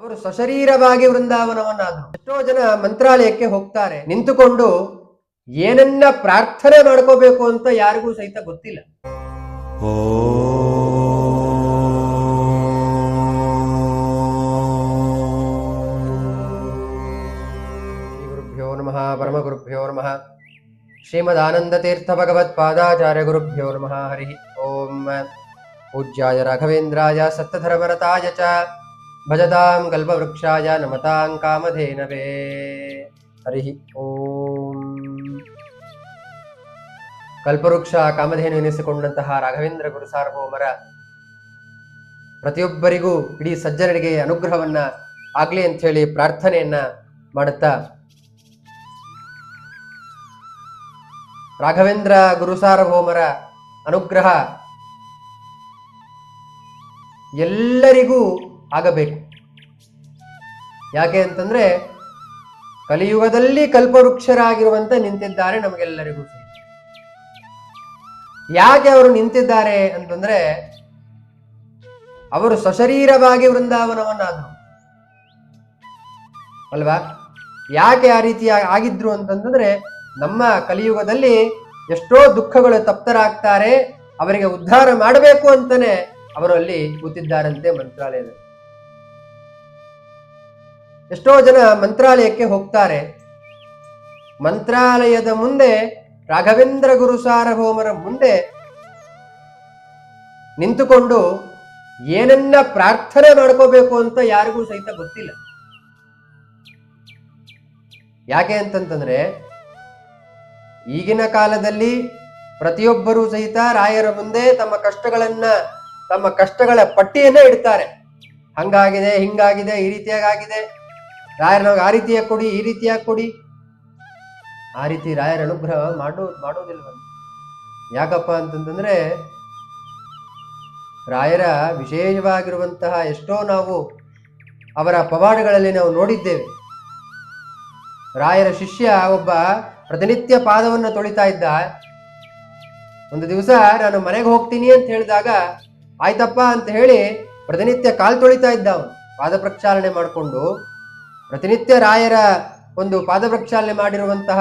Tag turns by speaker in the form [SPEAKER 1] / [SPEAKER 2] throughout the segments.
[SPEAKER 1] ಅವರು ಸಶರೀರವಾಗಿ ವೃಂದಾವನವನ್ನಾದರು. ಎಷ್ಟೋ ಜನ ಮಂತ್ರಾಲಯಕ್ಕೆ ಹೋಗ್ತಾರೆ, ನಿಂತುಕೊಂಡು ಏನನ್ನ ಪ್ರಾರ್ಥನೆ ಮಾಡ್ಕೋಬೇಕು ಅಂತ ಯಾರಿಗೂ ಸಹಿತ ಗೊತ್ತಿಲ್ಲ. ಗುರುಭ್ಯೋ ನಮಃ ಪರಮ ಗುರುಭ್ಯೋ ನಮಃ. ಶ್ರೀಮದಾನಂದತೀರ್ಥ ಭಗವತ್ಪಾದಾಚಾರ್ಯ ಗುರುಭ್ಯೋ ನಮಃ. ಹರಿ ಓಂ. ಪೂಜ್ಯಾಯ ರಾಘವೇಂದ್ರಾಯ ಸತ್ತಧರ್ಮರತಾಯ ಚ ಭಜತಾಂ ಕಲ್ಪವೃಕ್ಷಾಯ ನಮತಾಂ ಕಾಮಧೇನವೇ. ಹರಿ ಓಂ. ಕಲ್ಪವೃಕ್ಷ ಕಾಮಧೇನು ಎನಿಸಿಕೊಂಡಂತಹ ರಾಘವೇಂದ್ರ ಗುರು ಸಾರ್ವಭೌಮರ ಪ್ರತಿಯೊಬ್ಬರಿಗೂ ಇಡೀ ಸಜ್ಜನರಿಗೆ ಅನುಗ್ರಹವನ್ನ ಆಗ್ಲಿ ಅಂತ ಹೇಳಿ ಪ್ರಾರ್ಥನೆಯನ್ನ ಮಾಡುತ್ತಾ, ರಾಘವೇಂದ್ರ ಗುರು ಸಾರ್ವಭೌಮರ ಅನುಗ್ರಹ ಎಲ್ಲರಿಗೂ ಆಗಬೇಕು. ಯಾಕೆ ಅಂತಂದ್ರೆ ಕಲಿಯುಗದಲ್ಲಿ ಕಲ್ಪವೃಕ್ಷರಾಗಿರುವಂತೆ ನಿಂತಿದ್ದಾರೆ ನಮಗೆಲ್ಲರಿಗೂ ಸಹ. ಯಾಕೆ ಅವರು ನಿಂತಿದ್ದಾರೆ ಅಂತಂದ್ರೆ ಅವರು ಸಶರೀರವಾಗಿ ವೃಂದಾವನವನ್ನಾದರು ಅಲ್ವಾ. ಯಾಕೆ ಆ ರೀತಿ ಆಗಿದ್ರು ಅಂತಂದ್ರೆ ನಮ್ಮ ಕಲಿಯುಗದಲ್ಲಿ ಎಷ್ಟೋ ದುಃಖಗಳು ತಪ್ತರಾಗ್ತಾರೆ, ಅವರಿಗೆ ಉದ್ಧಾರ ಮಾಡಬೇಕು ಅಂತಾನೆ ಅವರು ಅಲ್ಲಿ ಕೂತಿದ್ದಾರಂತೆ ಮಂತ್ರಾಲಯದಲ್ಲಿ. ಎಷ್ಟೋ ಜನ ಮಂತ್ರಾಲಯಕ್ಕೆ ಹೋಗ್ತಾರೆ, ಮಂತ್ರಾಲಯದ ಮುಂದೆ ರಾಘವೇಂದ್ರ ಗುರು ಸಾರ್ವಭೌಮರ ಮುಂದೆ ನಿಂತುಕೊಂಡು ಏನನ್ನ ಪ್ರಾರ್ಥನೆ ಮಾಡ್ಕೋಬೇಕು ಅಂತ ಯಾರಿಗೂ ಸಹಿತ ಗೊತ್ತಿಲ್ಲ. ಯಾಕೆ ಅಂತಂತಂದ್ರೆ ಈಗಿನ ಕಾಲದಲ್ಲಿ ಪ್ರತಿಯೊಬ್ಬರೂ ಸಹಿತ ರಾಯರ ಮುಂದೆ ತಮ್ಮ ಕಷ್ಟಗಳ ಪಟ್ಟಿಯನ್ನ ಇಡ್ತಾರೆ. ಹಂಗಾಗಿದೆ, ಹಿಂಗಾಗಿದೆ, ಈ ರೀತಿಯಾಗಿದೆ, ರಾಯರ ನಮಗೆ ಆ ರೀತಿಯಾಗಿ ಕೊಡಿ, ಈ ರೀತಿಯಾಗಿ ಕೊಡಿ. ಆ ರೀತಿ ರಾಯರ ಅನುಗ್ರಹ ಮಾಡೋದಿಲ್ವಂತ. ಯಾಕಪ್ಪ ಅಂತಂದ್ರೆ ರಾಯರ ವಿಶೇಷವಾಗಿರುವಂತಹ ಎಷ್ಟೋ ನಾವು ಅವರ ಪವಾಡಗಳಲ್ಲಿ ನಾವು ನೋಡಿದ್ದೇವೆ. ರಾಯರ ಶಿಷ್ಯ ಒಬ್ಬ ಪ್ರತಿನಿತ್ಯ ಪಾದವನ್ನು ತೊಳಿತಾ ಇದ್ದ. ಒಂದು ದಿವಸ ನಾನು ಮನೆಗೆ ಹೋಗ್ತೀನಿ ಅಂತ ಹೇಳಿದಾಗ ಆಯ್ತಪ್ಪ ಅಂತ ಹೇಳಿ ಪ್ರತಿನಿತ್ಯ ಕಾಲು ತೊಳಿತಾ ಇದ್ದ. ಅವನು ಪಾದ ಪ್ರಕ್ಷಾಲನೆ ಮಾಡಿಕೊಂಡು ಪ್ರತಿನಿತ್ಯ ರಾಯರ ಒಂದು ಪಾದ ಪ್ರಕ್ಷಾಲನೆ ಮಾಡಿರುವಂತಹ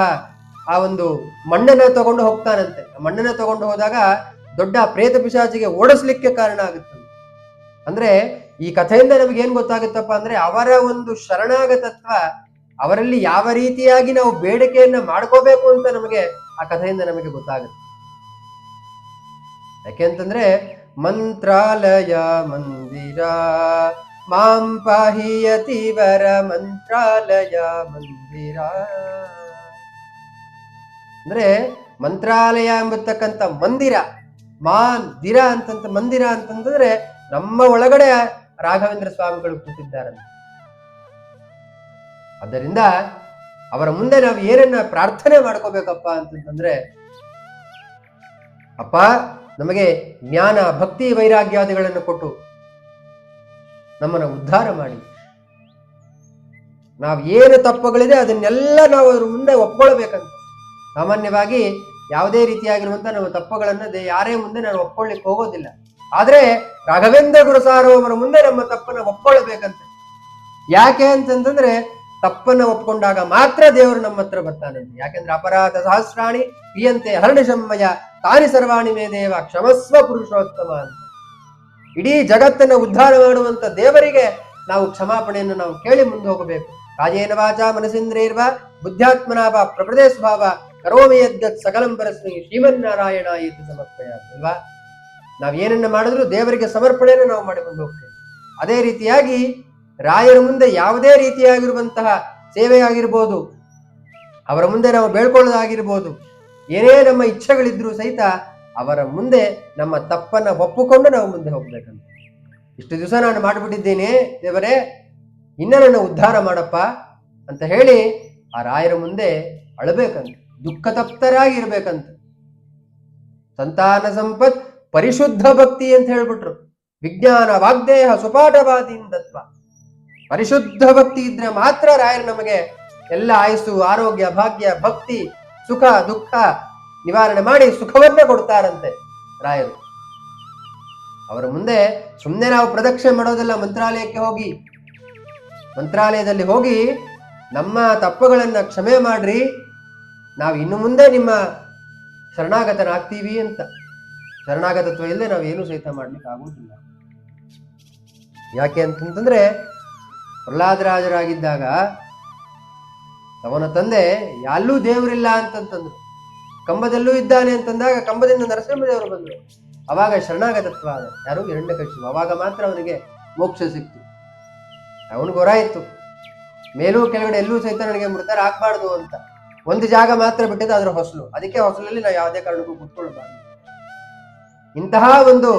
[SPEAKER 1] ಆ ಒಂದು ಮಣ್ಣನ್ನ ತಗೊಂಡು ಹೋಗ್ತಾನಂತೆ. ಮಣ್ಣನ್ನ ತಗೊಂಡು ಹೋದಾಗ ದೊಡ್ಡ ಪ್ರೇತ ಪಿಶಾಚಿಗೆ ಓಡಿಸ್ಲಿಕ್ಕೆ ಕಾರಣ ಆಗುತ್ತೆ. ಅಂದ್ರೆ ಈ ಕಥೆಯಿಂದ ನಮ್ಗೆ ಏನ್ ಗೊತ್ತಾಗುತ್ತಪ್ಪ ಅಂದ್ರೆ ಅವರ ಒಂದು ಶರಣಾಗತತ್ವ, ಅವರಲ್ಲಿ ಯಾವ ರೀತಿಯಾಗಿ ನಾವು ಬೇಡಿಕೆಯನ್ನ ಮಾಡ್ಕೋಬೇಕು ಅಂತ ನಮಗೆ ಆ ಕಥೆಯಿಂದ ನಮಗೆ ಗೊತ್ತಾಗುತ್ತೆ. ಯಾಕೆಂತಂದ್ರೆ ಮಂತ್ರಾಲಯ ಮಂದಿರ ಮಾಂ ಪಾಹಿಯತಿವರ ಮಂತ್ರಾಲಯ ಮಂದಿರ ಅಂದ್ರೆ ಮಂತ್ರಾಲಯ ಎಂಬತಕ್ಕಂಥ ಮಂದಿರ, ಮಂದಿರ ಅಂತಂದ್ರೆ ನಮ್ಮ ಒಳಗಡೆ ರಾಘವೇಂದ್ರ ಸ್ವಾಮಿಗಳು ಕೂತಿದ್ದಾರಂತೆ. ಆದ್ದರಿಂದ ಅವರ ಮುಂದೆ ನಾವು ಏನನ್ನ ಪ್ರಾರ್ಥನೆ ಮಾಡ್ಕೋಬೇಕಪ್ಪ ಅಂತಂದ್ರೆ, ಅಪ್ಪ ನಮಗೆ ಜ್ಞಾನ ಭಕ್ತಿ ವೈರಾಗ್ಯಾದಿಗಳನ್ನು ಕೊಟ್ಟು ನಮ್ಮನ್ನು ಉದ್ಧಾರ ಮಾಡಿ, ನಾವು ಏನು ತಪ್ಪುಗಳಿದೆ ಅದನ್ನೆಲ್ಲ ನಾವು ಅದ್ರ ಮುಂದೆ ಒಪ್ಕೊಳ್ಬೇಕಂತ. ಸಾಮಾನ್ಯವಾಗಿ ಯಾವುದೇ ರೀತಿಯಾಗಿರುವಂತ ನಾವು ತಪ್ಪುಗಳನ್ನ ಯಾರೇ ಮುಂದೆ ನಾನು ಒಪ್ಕೊಳ್ಳಿಕ್ಕೆ ಹೋಗೋದಿಲ್ಲ. ಆದ್ರೆ ರಾಘವೇಂದ್ರ ಗುರು ಸಾರ್ವಭೌಮರ ಮುಂದೆ ನಮ್ಮ ತಪ್ಪನ್ನ ಒಪ್ಕೊಳ್ಬೇಕಂತ. ಯಾಕೆ ಅಂತಂದ್ರೆ ತಪ್ಪನ್ನ ಒಪ್ಕೊಂಡಾಗ ಮಾತ್ರ ದೇವರು ನಮ್ಮ ಹತ್ರ ಬರ್ತಾನಂತೆ. ಯಾಕೆಂದ್ರೆ ಅಪರಾಧ ಸಹಸ್ರಾಣಿ ಪ್ರಿಯಂತೆ ಹರ್ಣಿಶಮ್ಮಯ ತಾನಿ ಸರ್ವಾಣಿ ಮೇ ದೇವ ಕ್ಷಮಸ್ವ ಪುರುಷೋತ್ತಮ ಅಂತ. ಇಡೀ ಜಗತ್ತನ್ನ ಉದ್ಧಾರ ಮಾಡುವಂತ ದೇವರಿಗೆ ನಾವು ಕ್ಷಮಾಪಣೆಯನ್ನು ನಾವು ಕೇಳಿ ಮುಂದೆ ಹೋಗಬೇಕು. ಕಾಯೇನ ವಾಚ ಮನಸೇಂದ್ರಿಯರ್ವ ಬುದ್ಧಾತ್ಮನಾಭ ಪ್ರಕೃತಿ ಸ್ವಭಾವ ಕರೋಮಿ ಯದ್ಗತ್ ಸಕಲಂ ಪರಸ್ಮೈ ಶ್ರೀಮನ್ನಾರಾಯಣ ಇತಿ ಸಮರ್ಪಯ ಅಲ್ವಾ. ನಾವ್ ಏನನ್ನ ಮಾಡಿದ್ರು ದೇವರಿಗೆ ಸಮರ್ಪಣೆಯನ್ನು ನಾವು ಮಾಡಿಕೊಂಡು ಹೋಗ್ತೇವೆ. ಅದೇ ರೀತಿಯಾಗಿ ರಾಯರ ಮುಂದೆ ಯಾವುದೇ ರೀತಿಯಾಗಿರುವಂತಹ ಸೇವೆ ಆಗಿರ್ಬೋದು, ಅವರ ಮುಂದೆ ನಾವು ಬೇಳ್ಕೊಳ್ಳೋದಾಗಿರ್ಬೋದು, ಏನೇ ನಮ್ಮ ಇಚ್ಛೆಗಳಿದ್ರು ಸಹಿತ ಅವರ ಮುಂದೆ ನಮ್ಮ ತಪ್ಪನ್ನ ಒಪ್ಪುಕೊಂಡು ನಾವು ಮುಂದೆ ಹೋಗ್ಬೇಕಂತ. ಇಷ್ಟು ದಿವಸ ನಾನು ಮಾಡಿಬಿಟ್ಟಿದ್ದೇನೆ ದೇವರೇ, ಇನ್ನ ನನ್ನ ಉದ್ಧಾರ ಮಾಡಪ್ಪ ಅಂತ ಹೇಳಿ ಆ ರಾಯರ ಮುಂದೆ ಅಳಬೇಕಂತ, ದುಃಖ ತಪ್ತರಾಗಿರ್ಬೇಕಂತ. ಸಂತಾನ ಸಂಪತ್ ಪರಿಶುದ್ಧ ಭಕ್ತಿ ಅಂತ ಹೇಳ್ಬಿಟ್ರು. ವಿಜ್ಞಾನ ವಾಗ್ದೇಹ ಸುಪಾಠವಾದಿಂದತ್ವ. ಪರಿಶುದ್ಧ ಭಕ್ತಿ ಇದ್ರೆ ಮಾತ್ರ ರಾಯರು ನಮಗೆ ಎಲ್ಲ ಆಯಸ್ಸು, ಆರೋಗ್ಯ, ಭಾಗ್ಯ, ಭಕ್ತಿ, ಸುಖ ದುಃಖ ನಿವಾರಣೆ ಮಾಡಿ ಸುಖವನ್ನ ಕೊಡ್ತಾರಂತೆ ರಾಯರು. ಅವರ ಮುಂದೆ ಸುಮ್ಮನೆ ನಾವು ಪ್ರದಕ್ಷಿಣೆ ಮಾಡೋದಿಲ್ಲ. ಮಂತ್ರಾಲಯಕ್ಕೆ ಹೋಗಿ ಮಂತ್ರಾಲಯದಲ್ಲಿ ಹೋಗಿ ನಮ್ಮ ತಪ್ಪುಗಳನ್ನು ಕ್ಷಮೆ ಮಾಡ್ರಿ, ನಾವು ಇನ್ನು ಮುಂದೆ ನಿಮ್ಮ ಶರಣಾಗತನಾಗ್ತೀವಿ ಅಂತ. ಶರಣಾಗತತ್ವ ಇಲ್ಲದೆ ನಾವು ಏನು ಸಹಿತ ಮಾಡ್ಲಿಕ್ಕೆ ಆಗುವುದಿಲ್ಲ. ಯಾಕೆ ಅಂತಂತಂದ್ರೆ ಪ್ರಹ್ಲಾದರಾಜರಾಗಿದ್ದಾಗ ಅವನ ತಂದೆ ಎಲ್ಲೂ ದೇವರಿಲ್ಲ ಅಂತಂತಂದ್ರು, ಕಂಬದಲ್ಲೂ ಇದ್ದಾನೆ ಅಂತಂದಾಗ ಕಂಬದಿಂದ ನರಸಿಂಹದೇವರು ಬಂದರು. ಅವಾಗ ಶರಣಾಗತತ್ವ ಆದ ಯಾರು? ಹಿರಣ್ಯಕಶಿಪು. ಅವಾಗ ಮಾತ್ರ ಅವನಿಗೆ ಮೋಕ್ಷ ಸಿಕ್ತು. ಅವನಿಗೆ ಹೊರಾಯಿತು, ಮೇಲೂ ಕೆಳಗಡೆ ಎಲ್ಲೂ ಸಹಿತ ನನಗೆ ಮೃತರ ಹಾಕ್ಬಾರ್ದು ಅಂತ. ಒಂದು ಜಾಗ ಮಾತ್ರ ಬಿಟ್ಟಿದ್ದು ಅದರ ಹೊಸಲು, ಅದಕ್ಕೆ ಹೊಸಲಲ್ಲಿ ನಾವು ಯಾವುದೇ ಕಾರಣಕ್ಕೂ ಕುತ್ಕೊಳ್ಬಾರ್ದು. ಇಂತಹ ಒಂದು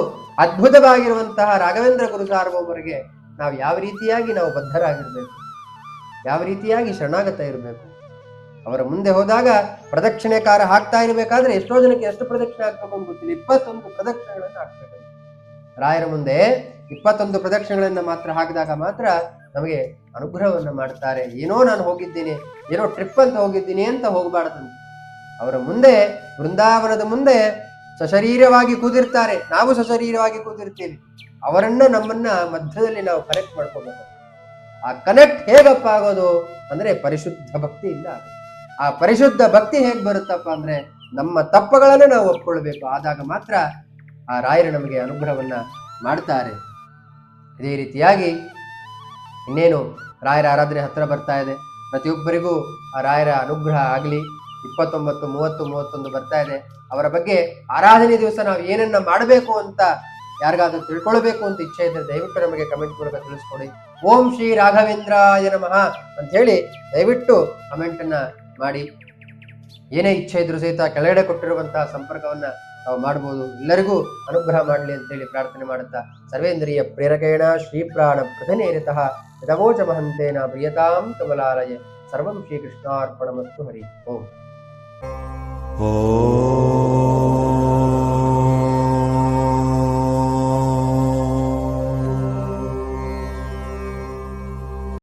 [SPEAKER 1] ಅದ್ಭುತವಾಗಿರುವಂತಹ ರಾಘವೇಂದ್ರ ಗುರು ಸಾರ್ವಭೌಮರಿಗೆ ನಾವು ಯಾವ ರೀತಿಯಾಗಿ ನಾವು ಬದ್ಧರಾಗಿರ್ಬೇಕು, ಯಾವ ರೀತಿಯಾಗಿ ಶರಣಾಗತ ಇರಬೇಕು. ಅವರ ಮುಂದೆ ಹೋದಾಗ ಪ್ರದಕ್ಷಿಣೆಕಾರ ಹಾಕ್ತಾ ಇರಬೇಕಾದ್ರೆ ಎಷ್ಟೋ ಜನಕ್ಕೆ ಎಷ್ಟು ಪ್ರದಕ್ಷಿಣೆ ಹಾಕ್ಬೇಕು ಅಂತ ಗೊತ್ತಿಲ್ಲ. 21 ಪ್ರದಕ್ಷಿಣೆಗಳನ್ನು ಹಾಕ್ಬೇಕು. ರಾಯರ ಮುಂದೆ 21 ಪ್ರದಕ್ಷಿಣೆಗಳನ್ನ ಮಾತ್ರ ಹಾಕಿದಾಗ ಮಾತ್ರ ನಮಗೆ ಅನುಗ್ರಹವನ್ನ ಮಾಡ್ತಾರೆ. ಏನೋ ನಾನು ಹೋಗಿದ್ದೀನಿ, ಏನೋ ಟ್ರಿಪ್ ಅಂತ ಹೋಗಿದ್ದೀನಿ ಅಂತ ಹೋಗಬಾರ್ದಂತೆ. ಅವರ ಮುಂದೆ, ವೃಂದಾವನದ ಮುಂದೆ ಸಶರೀರವಾಗಿ ಕೂದಿರ್ತಾರೆ, ನಾವು ಸಶರೀರವಾಗಿ ಕೂದಿರ್ತೀವಿ. ಅವರನ್ನ ನಮ್ಮನ್ನ ಮಧ್ಯದಲ್ಲಿ ನಾವು ಕನೆಕ್ಟ್ ಮಾಡ್ಕೋಬೇಕು. ಆ ಕನೆಕ್ಟ್ ಹೇಗಪ್ಪ ಆಗೋದು ಅಂದ್ರೆ ಪರಿಶುದ್ಧ ಭಕ್ತಿಯಿಂದ ಆಗುತ್ತೆ. ಆ ಪರಿಶುದ್ಧ ಭಕ್ತಿ ಹೇಗ್ ಬರುತ್ತಪ್ಪ ಅಂದ್ರೆ ನಮ್ಮ ತಪ್ಪುಗಳನ್ನ ನಾವು ಒಪ್ಕೊಳ್ಬೇಕು. ಆದಾಗ ಮಾತ್ರ ಆ ರಾಯರು ನಮಗೆ ಅನುಗ್ರಹವನ್ನ ಮಾಡ್ತಾರೆ. ಇದೇ ರೀತಿಯಾಗಿ ಇನ್ನೇನು ರಾಯರ ಆರಾಧನೆ ಹತ್ರ ಬರ್ತಾ ಇದೆ. ಪ್ರತಿಯೊಬ್ಬರಿಗೂ ಆ ರಾಯರ ಅನುಗ್ರಹ ಆಗಲಿ. 29, 30, 31 ಬರ್ತಾ ಇದೆ. ಅವರ ಬಗ್ಗೆ ಆರಾಧನೆ ದಿವಸ ನಾವು ಏನನ್ನ ಮಾಡಬೇಕು ಅಂತ ಯಾರಿಗಾದ್ರೂ ತಿಳ್ಕೊಳ್ಬೇಕು ಅಂತ ಇಚ್ಛೆ ಇದ್ರೆ ದಯವಿಟ್ಟು ನಮಗೆ ಕಮೆಂಟ್ ಮೂಲಕ ತಿಳಿಸ್ಕೊಡಿ. ಓಂ ಶ್ರೀ ರಾಘವೇಂದ್ರಾಯ ನಮಃ ಅಂತ ಹೇಳಿ ದಯವಿಟ್ಟು ಕಮೆಂಟ್ ಅನ್ನ ಮಾಡಿ. ಏನೇ ಇಚ್ಛೆ ಇದ್ರು ಸಹಿತ ಕೆಳಗಡೆ ಕೊಟ್ಟಿರುವಂತಹ ಸಂಪರ್ಕವನ್ನ ನಾವು ಮಾಡಬಹುದು. ಎಲ್ಲರಿಗೂ ಅನುಗ್ರಹ ಮಾಡಲಿ ಅಂತೇಳಿ ಪ್ರಾರ್ಥನೆ ಮಾಡುತ್ತಾ, ಸರ್ವೇಂದ್ರಿಯ ಪ್ರೇರಕೇಣ ಶ್ರೀ ಪ್ರಾಣ ಪ್ರಧನೇರಿತಃ ಯದವೋಚ ಮಹಂತೇನ ಪ್ರಿಯತಾಂ ಕಮಲಾಲಯ. ಸರ್ವಂ ಶ್ರೀಕೃಷ್ಣಾರ್ಪಣಮಸ್ತು. ಹರಿ ಓಂ.